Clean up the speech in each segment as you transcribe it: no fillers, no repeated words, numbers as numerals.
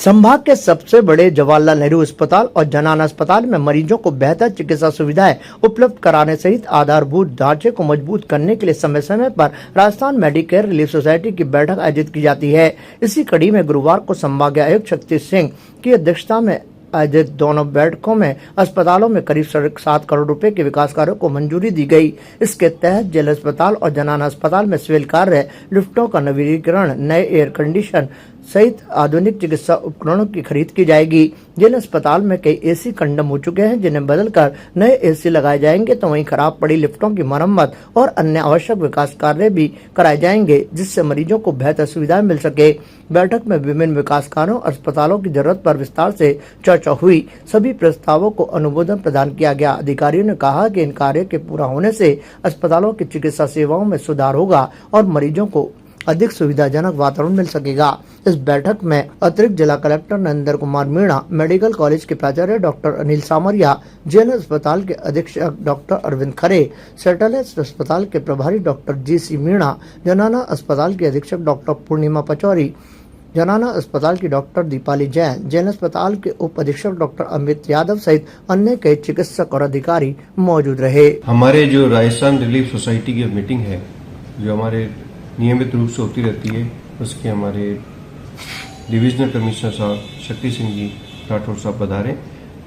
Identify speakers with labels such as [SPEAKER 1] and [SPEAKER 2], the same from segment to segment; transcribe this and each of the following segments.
[SPEAKER 1] संभाग के सबसे बड़े जवाहरलाल नेहरू अस्पताल और जनाना अस्पताल में मरीजों को बेहतर चिकित्सा सुविधाएं उपलब्ध कराने सहित आधारभूत ढांचे को मजबूत करने के लिए समय समय पर राजस्थान मेडिकेयर रिलीफ सोसाइटी की बैठक आयोजित की जाती है। इसी कड़ी में गुरुवार को संभागीय आयुक्त शक्ति सिंह की अध्यक्षता में आयोजित दोनों बैठकों में अस्पतालों में करीब 7.5 करोड़ रुपए के विकास कार्यों को मंजूरी दी गई। इसके तहत जेल अस्पताल और जनाना अस्पताल में सिविल कार्य, लिफ्टों का नवीनीकरण, नए एयर कंडीशन सहित आधुनिक चिकित्सा उपकरणों की खरीद की जाएगी। जेल अस्पताल में कई एसी कंडम हो चुके हैं, जिन्हें बदलकर नए एसी लगाए जाएंगे, तो वहीं खराब पड़ी लिफ्टों की मरम्मत और अन्य आवश्यक विकास कार्य भी कराए जाएंगे, जिससे मरीजों को बेहतर सुविधाएं मिल सके। बैठक में विभिन्न विकास कार्यों, अस्पतालों की जरूरत पर विस्तार से चर्चा हुई। सभी प्रस्तावों को अनुमोदन प्रदान किया गया। अधिकारियों ने कहा कि इन कार्यों के पूरा होने से अस्पतालों की चिकित्सा सेवाओं में सुधार होगा और मरीजों को अधिक सुविधाजनक वातावरण मिल सकेगा। इस बैठक में अतिरिक्त जिला collector Narendra Kumar Meena, medical college के प्राचार्य डॉक्टर अनिल सामरिया, जेल अस्पताल के अधीक्षक डॉक्टर अरविंद खरे, सैटेलाइट अस्पताल के प्रभारी डॉक्टर जी.सी. मीणा, जनाना अस्पताल के अधीक्षक डॉक्टर पूर्णिमा पचौरी, जनाना अस्पताल की डॉक्टर दीपाली जैन, जेल अस्पताल के उप अधीक्षक डॉक्टर अमित यादव सहित अन्य कई चिकित्सक और अधिकारी मौजूद रहे।
[SPEAKER 2] हमारे जो राजस्थान रिलीफ सोसाइटी की मीटिंग है, जो हमारे नियमित रूप से होती रहती है, उसके हमारे डिविजनल कमिश्नर साहब शक्ति सिंह जी राठौर साहब पधारे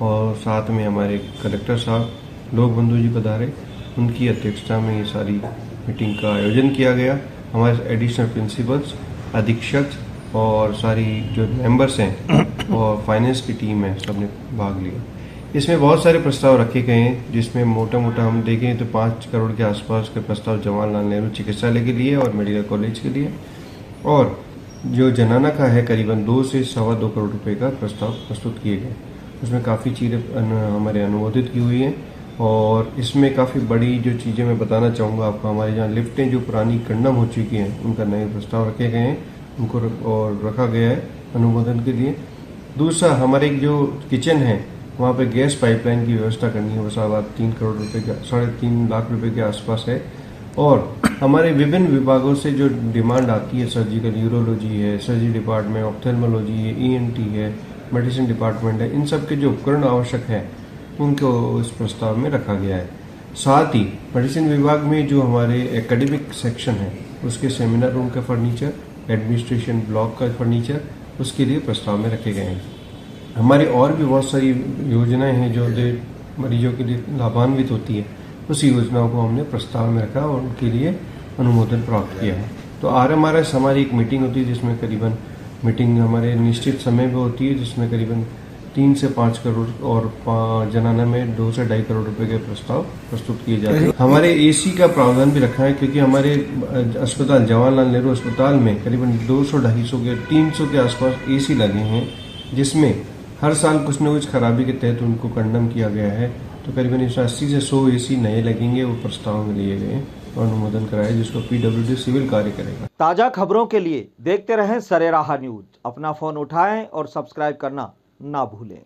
[SPEAKER 2] और साथ में हमारे कलेक्टर साहब लोक बंधु जी पधारे। उनकी अध्यक्षता में ये सारी मीटिंग का आयोजन किया गया। हमारे एडिशनल प्रिंसिपल्स, अधीक्षक और सारी जो मेंबर्स हैं और फाइनेंस की टीम है, सबने भाग लिया। इसमें बहुत सारे प्रस्ताव रखे गए हैं, जिसमें मोटा मोटा हम देखें तो 5 करोड़ के आसपास के प्रस्ताव जवाहरलाल नेहरू चिकित्सालय के लिए और मेडिकल कॉलेज के लिए, और जो जनाना का है करीबन 2 से 2.25 करोड़ रुपए का प्रस्ताव प्रस्तुत किए गए। उसमें काफ़ी चीज़ें हमारे अनुमोदित की हुई हैं और इसमें काफ़ी बड़ी जो चीज़ें मैं बताना चाहूँगा आपको, हमारे यहाँ लिफ्टें जो पुरानी कंडम हो चुकी हैं, उनका नए प्रस्ताव रखे गए हैं, उनको और रखा गया है अनुमोदन के लिए। दूसरा, हमारे जो किचन है वहाँ पे गैस पाइपलाइन की व्यवस्था करनी है, वो 3.25 करोड़ रुपए का 3.5 लाख रुपए के आसपास है। और हमारे विभिन्न विभागों से जो डिमांड आती है, सर्जिकल यूरोलॉजी है, सर्जरी डिपार्टमेंट, ऑप्थेल्मोलॉजी है, ईएनटी है, मेडिसिन डिपार्टमेंट है, इन सब के जो उपकरण आवश्यक है उनको इस प्रस्ताव में रखा गया है। साथ ही मेडिसिन विभाग में जो हमारे एकेडमिक सेक्शन है, उसके सेमिनार रूम का फर्नीचर, एडमिनिस्ट्रेशन ब्लॉक का फर्नीचर, उसके लिए प्रस्ताव में रखे गए हैं। हमारी और भी बहुत सारी योजनाएं हैं जो मरीजों के लिए लाभान्वित होती है, उस योजनाओं को हमने प्रस्ताव में रखा और उनके लिए अनुमोदन प्राप्त किया है। तो RMRS हमारी एक मीटिंग होती है, जिसमें करीबन मीटिंग हमारे निश्चित समय में होती है, जिसमें करीबन 3 से 5 करोड़ और जनाना में 2 से 2.5 करोड़ रुपए के प्रस्ताव प्रस्तुत किए जाते हैं। हमारे AC का प्रावधान भी रखा है, क्योंकि हमारे अस्पताल जवाहरलाल नेहरू अस्पताल में करीबन 200-250 के 300 के आसपास AC लगे हैं, जिसमें हर साल कुछ न कुछ खराबी के तहत उनको कंडम किया गया है। तो करीबन 80 से 100 AC नए लगेंगे, वो प्रस्ताव में लिए गए और अनुमोदन कराया, जिसको PWD सिविल कार्य करेगा।
[SPEAKER 3] ताजा खबरों के लिए देखते रहें सरेराह न्यूज। अपना फोन उठाएं और सब्सक्राइब करना ना भूलें।